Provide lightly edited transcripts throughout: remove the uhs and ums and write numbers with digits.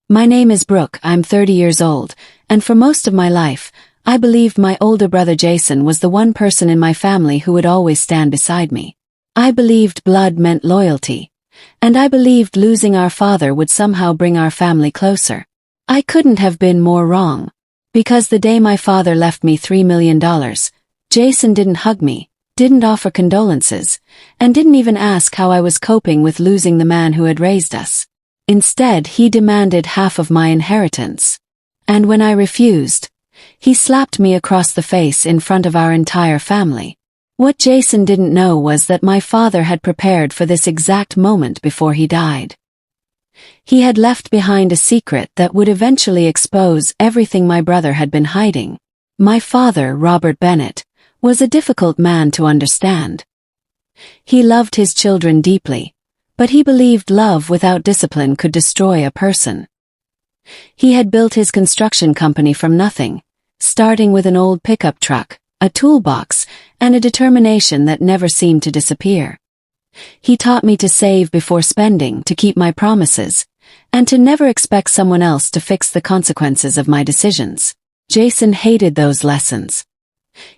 My name is Brooke, I'm 30 years old, and for most of my life, I believed my older brother Jason was the one person in my family who would always stand beside me. I believed blood meant loyalty, and I believed losing our father would somehow bring our family closer. I couldn't have been more wrong. Because the day my father left me $3 million, Jason didn't hug me, didn't offer condolences, and didn't even ask how I was coping with losing the man who had raised us. Instead, he demanded half of my inheritance. And when I refused, he slapped me across the face in front of our entire family. What Jason didn't know was that my father had prepared for this exact moment before he died. He had left behind a secret that would eventually expose everything my brother had been hiding. My father, Robert Bennett, was a difficult man to understand. He loved his children deeply, but he believed love without discipline could destroy a person. He had built his construction company from nothing, starting with an old pickup truck, a toolbox, and a determination that never seemed to disappear. He taught me to save before spending, to keep my promises, and to never expect someone else to fix the consequences of my decisions. Jason hated those lessons.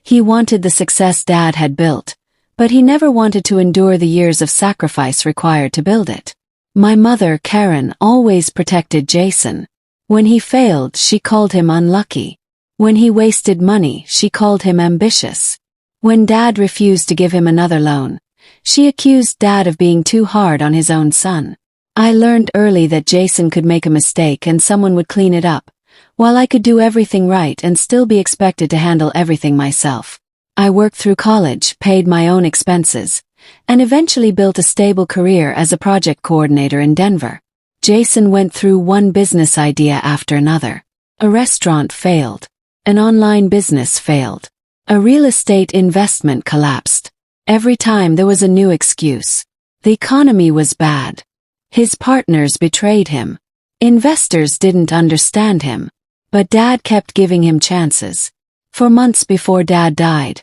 He wanted the success Dad had built, but he never wanted to endure the years of sacrifice required to build it. My mother, Karen, always protected Jason. When he failed, she called him unlucky. When he wasted money, she called him ambitious. When Dad refused to give him another loan, she accused Dad of being too hard on his own son. I learned early that Jason could make a mistake and someone would clean it up, while I could do everything right and still be expected to handle everything myself. I worked through college, paid my own expenses, and eventually built a stable career as a project coordinator in Denver. Jason went through one business idea after another. A restaurant failed. An online business failed. A real estate investment collapsed. Every time there was a new excuse. The economy was bad. His partners betrayed him. Investors didn't understand him. But Dad kept giving him chances. For months before Dad died,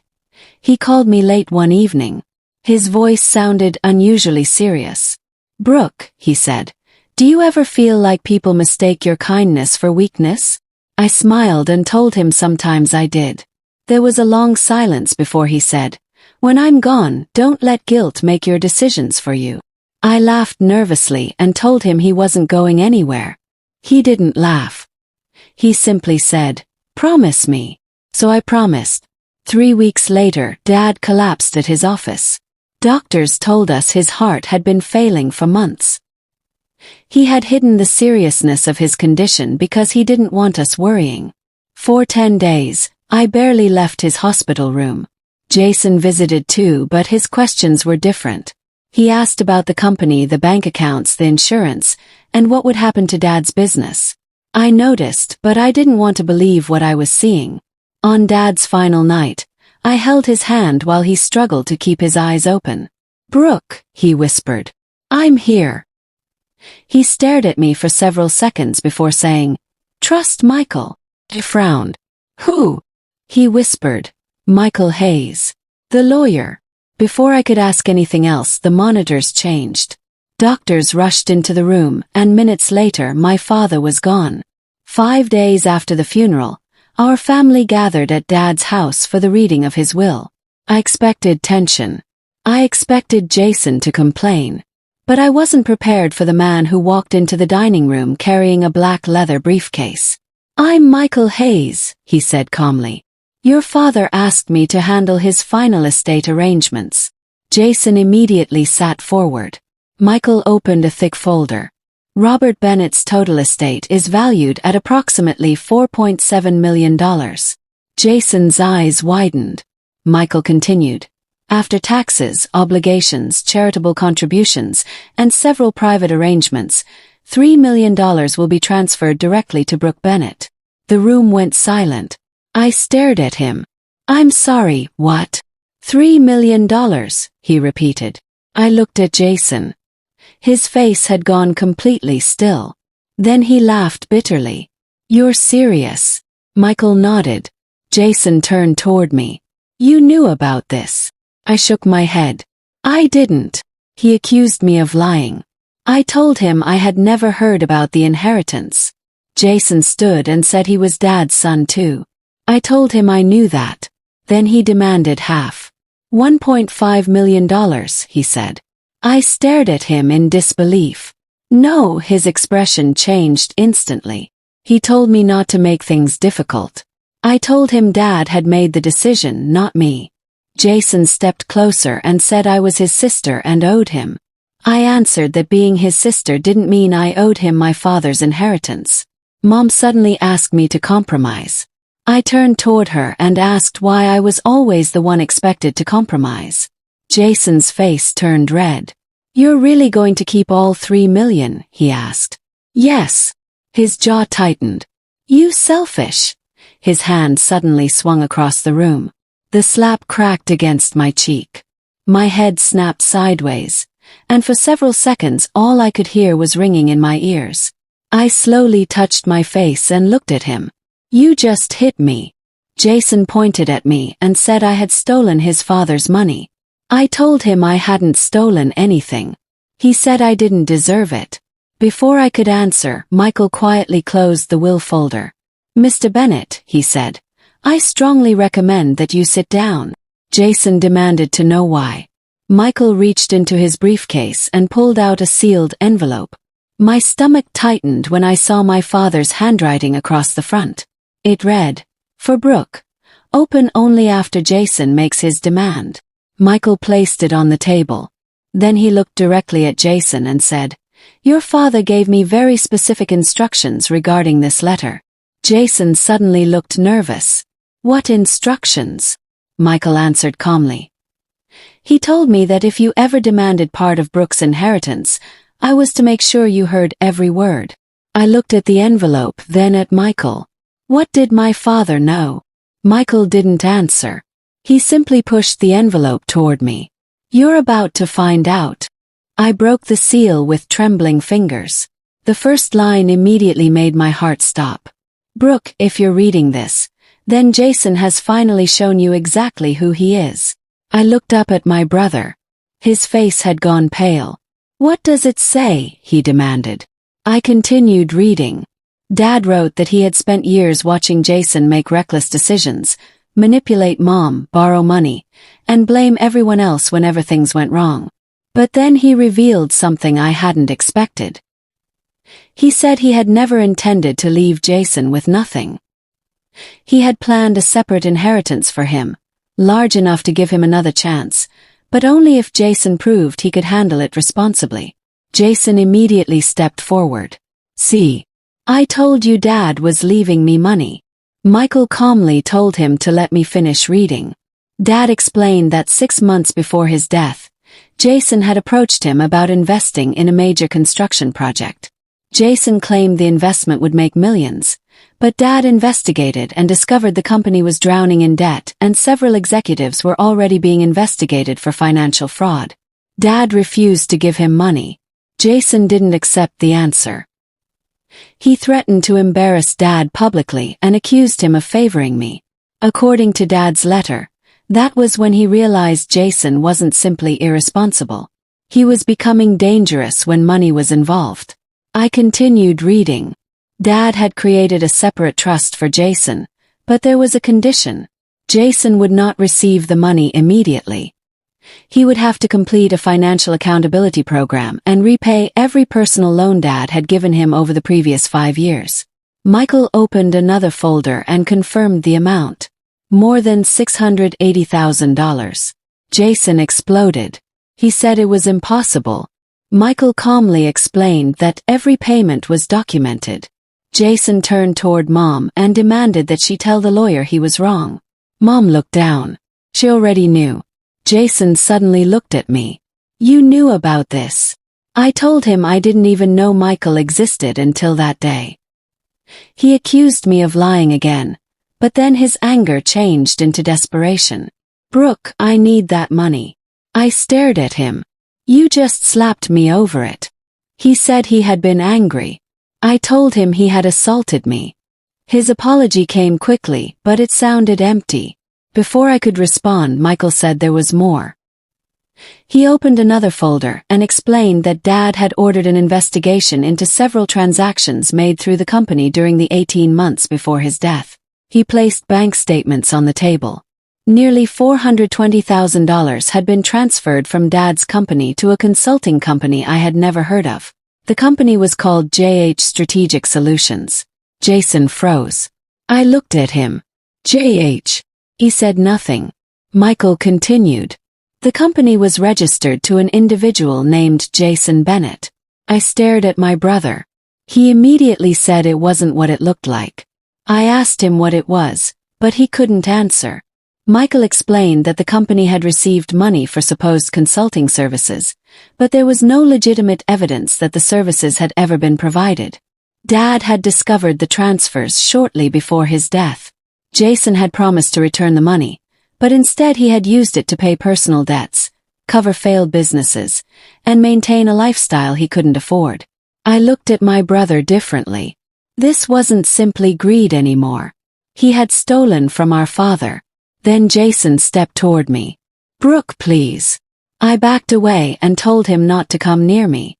he called me late one evening. His voice sounded unusually serious. "Brooke," he said, "do you ever feel like people mistake your kindness for weakness?" I smiled and told him sometimes I did. There was a long silence before he said, "When I'm gone, don't let guilt make your decisions for you." I laughed nervously and told him he wasn't going anywhere. He didn't laugh. He simply said, "Promise me." So I promised. 3 weeks later, Dad collapsed at his office. Doctors told us his heart had been failing for months. He had hidden the seriousness of his condition because he didn't want us worrying. For 10 days, I barely left his hospital room. Jason visited too, but his questions were different. He asked about the company, the bank accounts, the insurance, and what would happen to Dad's business. I noticed, but I didn't want to believe what I was seeing. On Dad's final night, I held his hand while he struggled to keep his eyes open. "Brooke," he whispered, "I'm here." He stared at me for several seconds before saying, "Trust Michael." I frowned. "Who?" he whispered. "Michael Hayes, the lawyer." Before I could ask anything else, the monitors changed. Doctors rushed into the room, and minutes later my father was gone. 5 days after the funeral, our family gathered at Dad's house for the reading of his will. I expected tension. I expected Jason to complain. But I wasn't prepared for the man who walked into the dining room carrying a black leather briefcase. "I'm Michael Hayes," he said calmly. "Your father asked me to handle his final estate arrangements." Jason immediately sat forward. Michael opened a thick folder. "Robert Bennett's total estate is valued at approximately $4.7 million. Jason's eyes widened. Michael continued. "After taxes, obligations, charitable contributions, and several private arrangements, $3 million will be transferred directly to Brooke Bennett." The room went silent. I stared at him. "I'm sorry, what?" $3 million, he repeated. I looked at Jason. His face had gone completely still. Then he laughed bitterly. "You're serious?" Michael nodded. Jason turned toward me. "You knew about this?" I shook my head. "I didn't." He accused me of lying. I told him I had never heard about the inheritance. Jason stood and said he was Dad's son too. I told him I knew that. Then he demanded half. $1.5 million, he said. I stared at him in disbelief. No, his expression changed instantly. He told me not to make things difficult. I told him Dad had made the decision, not me. Jason stepped closer and said I was his sister and owed him. I answered that being his sister didn't mean I owed him my father's inheritance. Mom suddenly asked me to compromise. I turned toward her and asked why I was always the one expected to compromise. Jason's face turned red. You're really going to keep all $3 million? He asked. Yes. His jaw tightened. You selfish. His hand suddenly swung across the room. The slap cracked against my cheek. My head snapped sideways, and for several seconds all I could hear was ringing in my ears. I slowly touched my face and looked at him. You just hit me. Jason pointed at me and said I had stolen his father's money. I told him I hadn't stolen anything. He said I didn't deserve it. Before I could answer, Michael quietly closed the will folder. Mr. Bennett, he said, I strongly recommend that you sit down. Jason demanded to know why. Michael reached into his briefcase and pulled out a sealed envelope. My stomach tightened when I saw my father's handwriting across the front. It read, For Brooke. Open only after Jason makes his demand. Michael placed it on the table. Then he looked directly at Jason and said, Your father gave me very specific instructions regarding this letter. Jason suddenly looked nervous. What instructions? Michael answered calmly. He told me that if you ever demanded part of Brooke's inheritance, I was to make sure you heard every word. I looked at the envelope, then at Michael. What did my father know? Michael didn't answer. He simply pushed the envelope toward me. You're about to find out. I broke the seal with trembling fingers. The first line immediately made my heart stop. Brooke, if you're reading this, then Jason has finally shown you exactly who he is. I looked up at my brother. His face had gone pale. What does it say? He demanded. I continued reading. Dad wrote that he had spent years watching Jason make reckless decisions, manipulate Mom, borrow money, and blame everyone else whenever things went wrong. But then he revealed something I hadn't expected. He said he had never intended to leave Jason with nothing. He had planned a separate inheritance for him, large enough to give him another chance, but only if Jason proved he could handle it responsibly. Jason immediately stepped forward. See, I told you Dad was leaving me money. Michael calmly told him to let me finish reading. Dad explained that 6 months before his death, Jason had approached him about investing in a major construction project. Jason claimed the investment would make millions, but Dad investigated and discovered the company was drowning in debt and several executives were already being investigated for financial fraud. Dad refused to give him money. Jason didn't accept the answer. He threatened to embarrass Dad publicly and accused him of favoring me. According to Dad's letter, that was when he realized Jason wasn't simply irresponsible. He was becoming dangerous when money was involved. I continued reading. Dad had created a separate trust for Jason, but there was a condition. Jason would not receive the money immediately. He would have to complete a financial accountability program and repay every personal loan Dad had given him over the previous 5 years. Michael opened another folder and confirmed the amount. More than $680,000. Jason exploded. He said it was impossible. Michael calmly explained that every payment was documented. Jason turned toward Mom and demanded that she tell the lawyer he was wrong. Mom looked down. She already knew. Jason suddenly looked at me. You knew about this. I told him I didn't even know Michael existed until that day. He accused me of lying again, but then his anger changed into desperation. Brooke, I need that money. I stared at him. You just slapped me over it. He said he had been angry. I told him he had assaulted me. His apology came quickly, but it sounded empty. Before I could respond, Michael said there was more. He opened another folder and explained that Dad had ordered an investigation into several transactions made through the company during the 18 months before his death. He placed bank statements on the table. Nearly $420,000 had been transferred from Dad's company to a consulting company I had never heard of. The company was called JH Strategic Solutions. Jason froze. I looked at him. JH. He said nothing. Michael continued. The company was registered to an individual named Jason Bennett. I stared at my brother. He immediately said it wasn't what it looked like. I asked him what it was, but he couldn't answer. Michael explained that the company had received money for supposed consulting services, but there was no legitimate evidence that the services had ever been provided. Dad had discovered the transfers shortly before his death. Jason had promised to return the money, but instead he had used it to pay personal debts, cover failed businesses, and maintain a lifestyle he couldn't afford. I looked at my brother differently. This wasn't simply greed anymore. He had stolen from our father. Then Jason stepped toward me. Brooke, please. I backed away and told him not to come near me.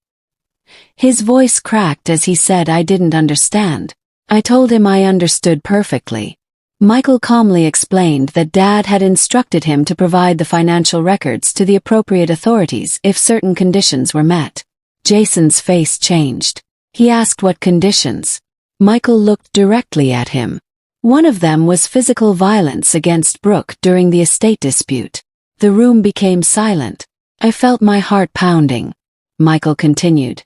His voice cracked as he said I didn't understand. I told him I understood perfectly. Michael calmly explained that Dad had instructed him to provide the financial records to the appropriate authorities if certain conditions were met. Jason's face changed. He asked what conditions. Michael looked directly at him. One of them was physical violence against Brooke during the estate dispute. The room became silent. I felt my heart pounding. Michael continued.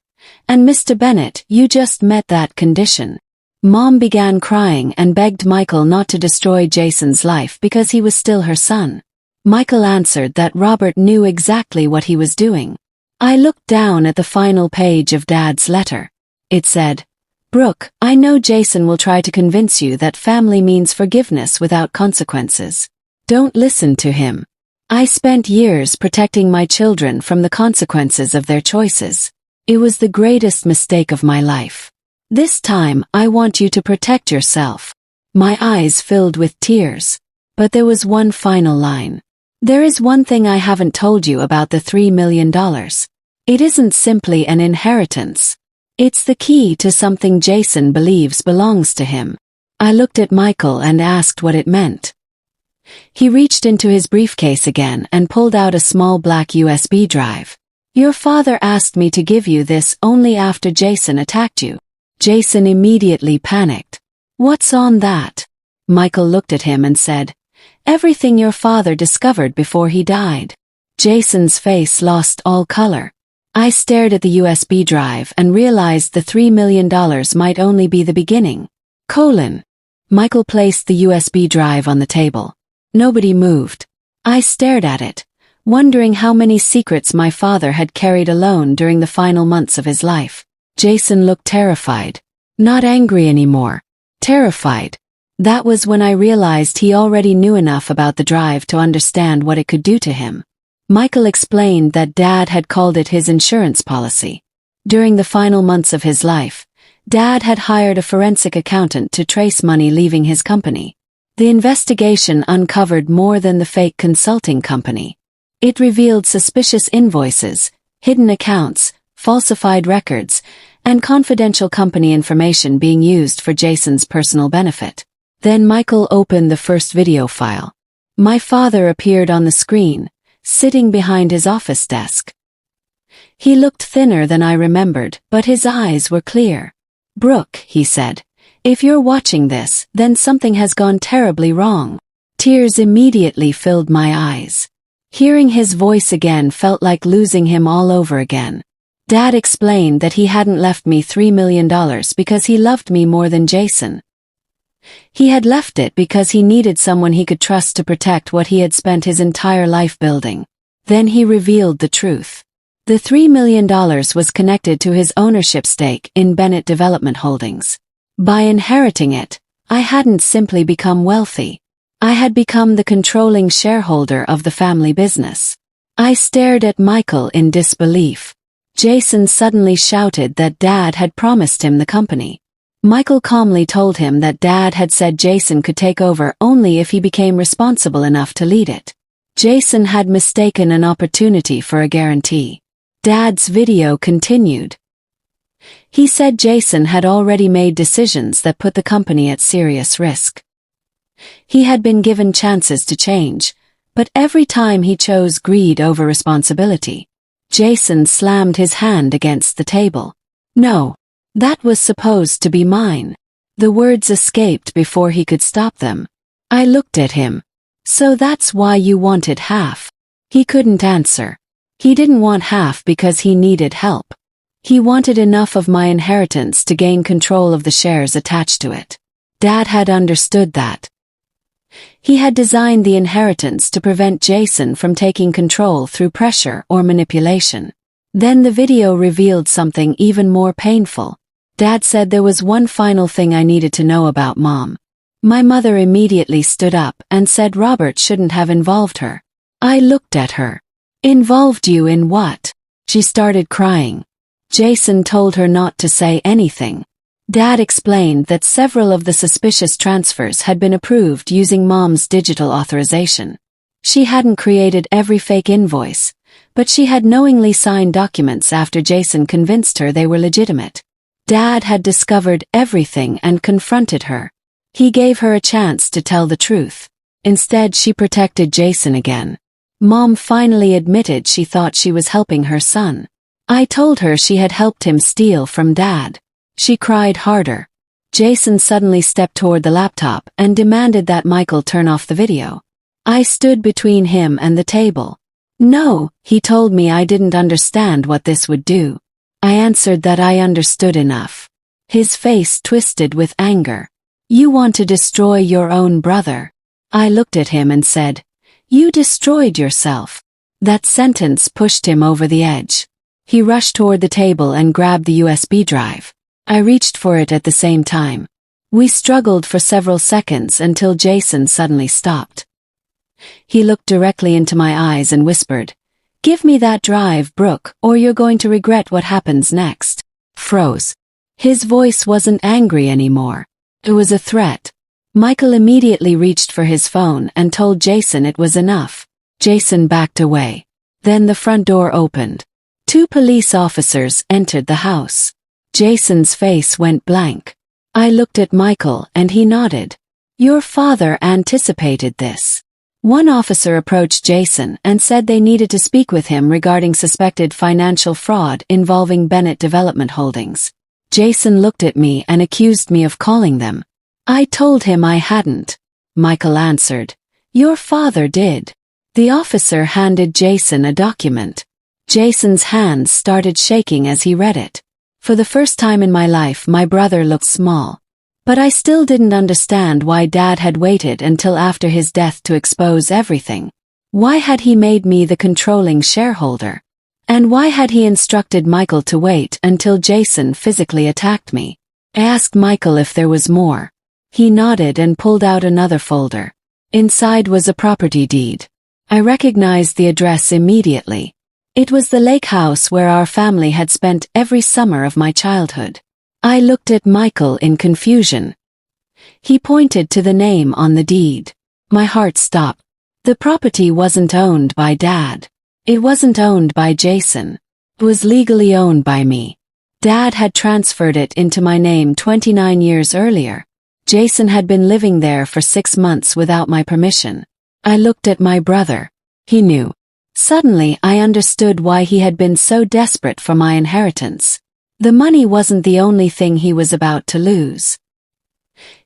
And Mr. Bennett, you just met that condition. Mom began crying and begged Michael not to destroy Jason's life because he was still her son. Michael answered that Robert knew exactly what he was doing. I looked down at the final page of Dad's letter. It said, Brooke, I know Jason will try to convince you that family means forgiveness without consequences. Don't listen to him. I spent years protecting my children from the consequences of their choices. It was the greatest mistake of my life. This time, I want you to protect yourself. My eyes filled with tears. But there was one final line. There is one thing I haven't told you about the $3 million. It isn't simply an inheritance. It's the key to something Jason believes belongs to him. I looked at Michael and asked what it meant. He reached into his briefcase again and pulled out a small black USB drive. Your father asked me to give you this only after Jason attacked you. Jason immediately panicked. What's on that? Michael looked at him and said, Everything your father discovered before he died. Jason's face lost all color. I stared at the USB drive and realized the $3 million might only be the beginning. Michael placed the USB drive on the table. Nobody moved. I stared at it, wondering how many secrets my father had carried alone during the final months of his life. Jason looked terrified. Not angry anymore. Terrified. That was when I realized he already knew enough about the drive to understand what it could do to him. Michael explained that Dad had called it his insurance policy. During the final months of his life, Dad had hired a forensic accountant to trace money leaving his company. The investigation uncovered more than the fake consulting company. It revealed suspicious invoices, hidden accounts, falsified records, and confidential company information being used for Jason's personal benefit. Then Michael opened the first video file. My father appeared on the screen, sitting behind his office desk. He looked thinner than I remembered, but his eyes were clear. Brooke, he said, if you're watching this, then something has gone terribly wrong. Tears immediately filled my eyes. Hearing his voice again felt like losing him all over again. Dad explained that he hadn't left me $3 million because he loved me more than Jason. He had left it because he needed someone he could trust to protect what he had spent his entire life building. Then he revealed the truth. The $3 million was connected to his ownership stake in Bennett Development Holdings. By inheriting it, I hadn't simply become wealthy. I had become the controlling shareholder of the family business. I stared at Michael in disbelief. Jason suddenly shouted that Dad had promised him the company. Michael calmly told him that Dad had said Jason could take over only if he became responsible enough to lead it. Jason had mistaken an opportunity for a guarantee. Dad's video continued. He said Jason had already made decisions that put the company at serious risk. He had been given chances to change, but every time he chose greed over responsibility. Jason slammed his hand against the table. No, that was supposed to be mine. The words escaped before he could stop them. I looked at him. So that's why you wanted half. He couldn't answer. He didn't want half because he needed help. He wanted enough of my inheritance to gain control of the shares attached to it. Dad had understood that. He had designed the inheritance to prevent Jason from taking control through pressure or manipulation. Then the video revealed something even more painful. Dad said there was one final thing I needed to know about Mom. My mother immediately stood up and said Robert shouldn't have involved her. I looked at her. Involved you in what? She started crying. Jason told her not to say anything. Dad explained that several of the suspicious transfers had been approved using Mom's digital authorization. She hadn't created every fake invoice, but she had knowingly signed documents after Jason convinced her they were legitimate. Dad had discovered everything and confronted her. He gave her a chance to tell the truth. Instead, she protected Jason again. Mom finally admitted she thought she was helping her son. I told her she had helped him steal from Dad. She cried harder. Jason suddenly stepped toward the laptop and demanded that Michael turn off the video. I stood between him and the table. No, he told me I didn't understand what this would do. I answered that I understood enough. His face twisted with anger. You want to destroy your own brother. I looked at him and said, you destroyed yourself. That sentence pushed him over the edge. He rushed toward the table and grabbed the USB drive. I reached for it at the same time. We struggled for several seconds until Jason suddenly stopped. He looked directly into my eyes and whispered, give me that drive, Brooke, or you're going to regret what happens next. Froze. His voice wasn't angry anymore. It was a threat. Michael immediately reached for his phone and told Jason it was enough. Jason backed away. Then the front door opened. 2 police officers entered the house. Jason's face went blank. I looked at Michael and he nodded. Your father anticipated this. One officer approached Jason and said they needed to speak with him regarding suspected financial fraud involving Bennett Development Holdings. Jason looked at me and accused me of calling them. I told him I hadn't. Michael answered. Your father did. The officer handed Jason a document. Jason's hands started shaking as he read it. For the first time in my life, my brother looked small. But I still didn't understand why Dad had waited until after his death to expose everything. Why had he made me the controlling shareholder? And why had he instructed Michael to wait until Jason physically attacked me? I asked Michael if there was more. He nodded and pulled out another folder. Inside was a property deed. I recognized the address immediately. It was the lake house where our family had spent every summer of my childhood. I looked at Michael in confusion. He pointed to the name on the deed. My heart stopped. The property wasn't owned by Dad. It wasn't owned by Jason. It was legally owned by me. Dad had transferred it into my name 29 years earlier. Jason had been living there for 6 months without my permission. I looked at my brother. He knew. Suddenly, I understood why he had been so desperate for my inheritance. The money wasn't the only thing he was about to lose.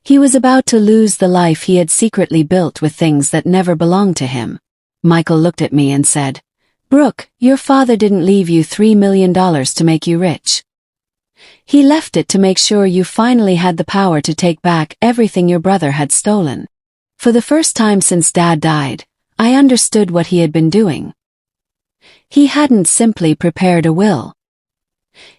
He was about to lose the life he had secretly built with things that never belonged to him. Michael looked at me and said, Brooke, your father didn't leave you $3 million to make you rich. He left it to make sure you finally had the power to take back everything your brother had stolen. For the first time since Dad died, I understood what he had been doing. He hadn't simply prepared a will.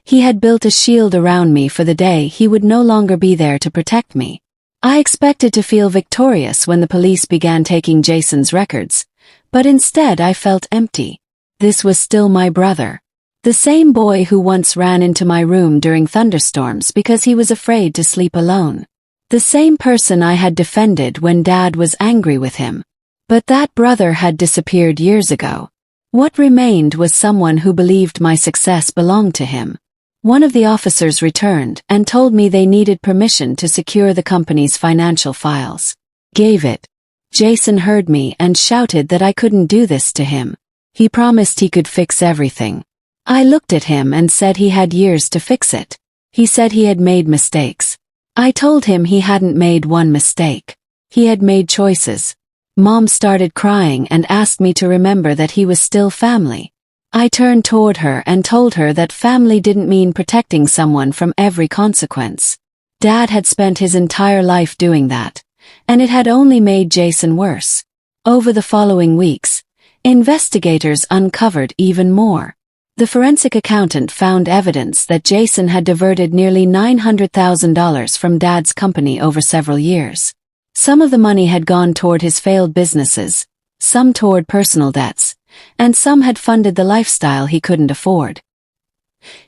He had built a shield around me for the day he would no longer be there to protect me. I expected to feel victorious when the police began taking Jason's records, but instead I felt empty. This was still my brother. The same boy who once ran into my room during thunderstorms because he was afraid to sleep alone. The same person I had defended when Dad was angry with him. But that brother had disappeared years ago. What remained was someone who believed my success belonged to him. One of the officers returned and told me they needed permission to secure the company's financial files. Gave it. Jason heard me and shouted that I couldn't do this to him. He promised he could fix everything. I looked at him and said he had years to fix it. He said he had made mistakes. I told him he hadn't made one mistake. He had made choices. Mom started crying and asked me to remember that he was still family. I turned toward her and told her that family didn't mean protecting someone from every consequence. Dad had spent his entire life doing that, and it had only made Jason worse. Over the following weeks, investigators uncovered even more. The forensic accountant found evidence that Jason had diverted nearly $900,000 from Dad's company over several years. Some of the money had gone toward his failed businesses, some toward personal debts, and some had funded the lifestyle he couldn't afford.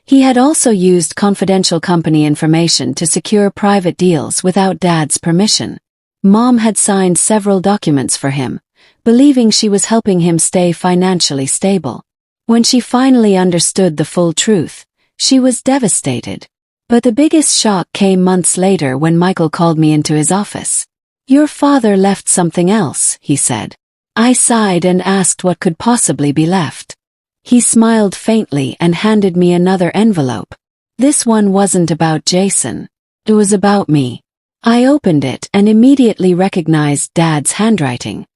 He had also used confidential company information to secure private deals without Dad's permission. Mom had signed several documents for him, believing she was helping him stay financially stable. When she finally understood the full truth, she was devastated. But the biggest shock came months later when Michael called me into his office. "Your father left something else," he said. I sighed and asked what could possibly be left. He smiled faintly and handed me another envelope. This one wasn't about Jason. It was about me. I opened it and immediately recognized Dad's handwriting.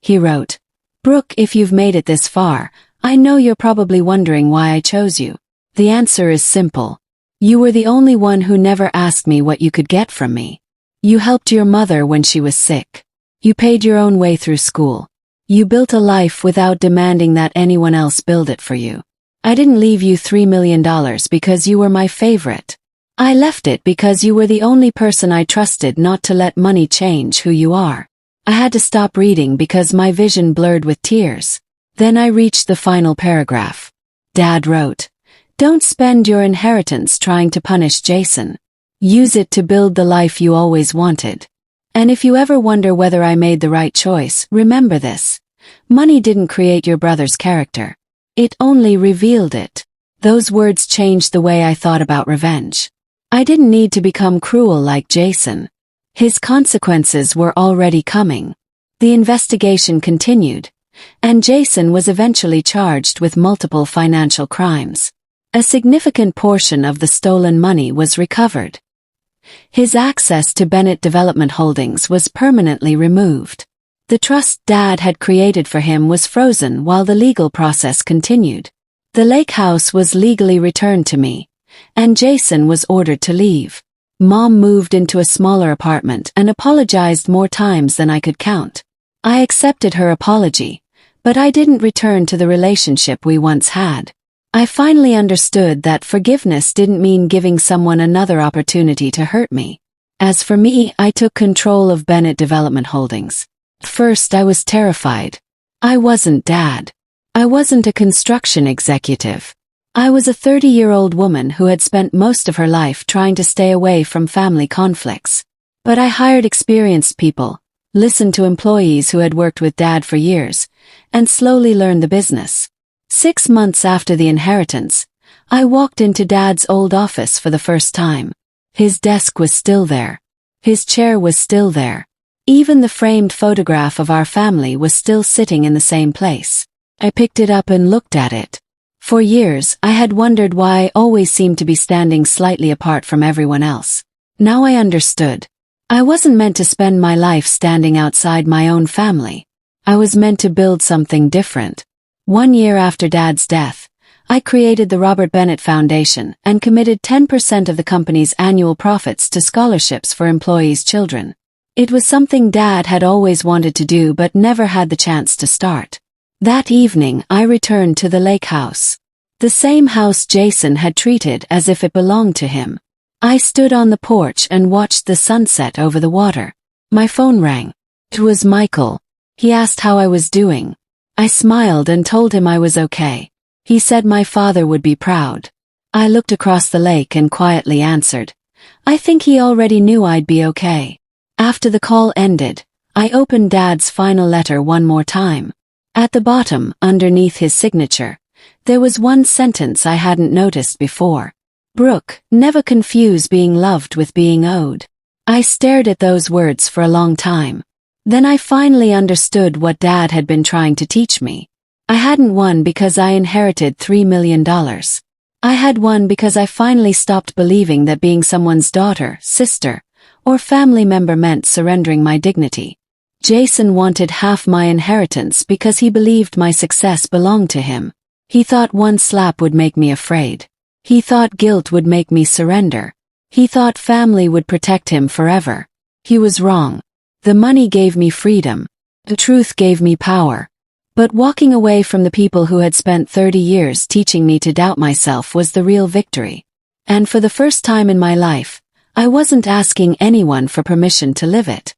He wrote, "Brooke, if you've made it this far, I know you're probably wondering why I chose you. The answer is simple. You were the only one who never asked me what you could get from me. You helped your mother when she was sick. You paid your own way through school. You built a life without demanding that anyone else build it for you. I didn't leave you $3 million because you were my favorite. I left it because you were the only person I trusted not to let money change who you are." I had to stop reading because my vision blurred with tears. Then I reached the final paragraph. Dad wrote, "Don't spend your inheritance trying to punish Jason. Use it to build the life you always wanted. And if you ever wonder whether I made the right choice, remember this. Money didn't create your brother's character. It only revealed it." Those words changed the way I thought about revenge. I didn't need to become cruel like Jason. His consequences were already coming. The investigation continued, and Jason was eventually charged with multiple financial crimes. A significant portion of the stolen money was recovered. His access to Bennett Development Holdings was permanently removed. The trust Dad had created for him was frozen while the legal process continued. The lake house was legally returned to me, and Jason was ordered to leave. Mom moved into a smaller apartment and apologized more times than I could count. I accepted her apology, but I didn't return to the relationship we once had. I finally understood that forgiveness didn't mean giving someone another opportunity to hurt me. As for me, I took control of Bennett Development Holdings. At first I was terrified. I wasn't Dad. I wasn't a construction executive. I was a 30-year-old woman who had spent most of her life trying to stay away from family conflicts. But I hired experienced people, listened to employees who had worked with Dad for years, and slowly learned the business. 6 months after the inheritance, I walked into Dad's old office for the first time. His desk was still there. His chair was still there. Even the framed photograph of our family was still sitting in the same place. I picked it up and looked at it. For years, I had wondered why I always seemed to be standing slightly apart from everyone else. Now I understood. I wasn't meant to spend my life standing outside my own family. I was meant to build something different. 1 year after Dad's death, I created the Robert Bennett Foundation and committed 10% of the company's annual profits to scholarships for employees' children. It was something Dad had always wanted to do but never had the chance to start. That evening, I returned to the lake house. The same house Jason had treated as if it belonged to him. I stood on the porch and watched the sunset over the water. My phone rang. It was Michael. He asked how I was doing. I smiled and told him I was okay. He said my father would be proud. I looked across the lake and quietly answered, "I think he already knew I'd be okay." After the call ended, I opened Dad's final letter one more time. At the bottom, underneath his signature, there was one sentence I hadn't noticed before. Brooke, never confuse being loved with being owed. I stared at those words for a long time. Then I finally understood what Dad had been trying to teach me. I hadn't won because I inherited $3 million. I had won because I finally stopped believing that being someone's daughter, sister, or family member meant surrendering my dignity. Jason wanted half my inheritance because he believed my success belonged to him. He thought one slap would make me afraid. He thought guilt would make me surrender. He thought family would protect him forever. He was wrong. The money gave me freedom. The truth gave me power. But walking away from the people who had spent 30 years teaching me to doubt myself was the real victory. And for the first time in my life, I wasn't asking anyone for permission to live it.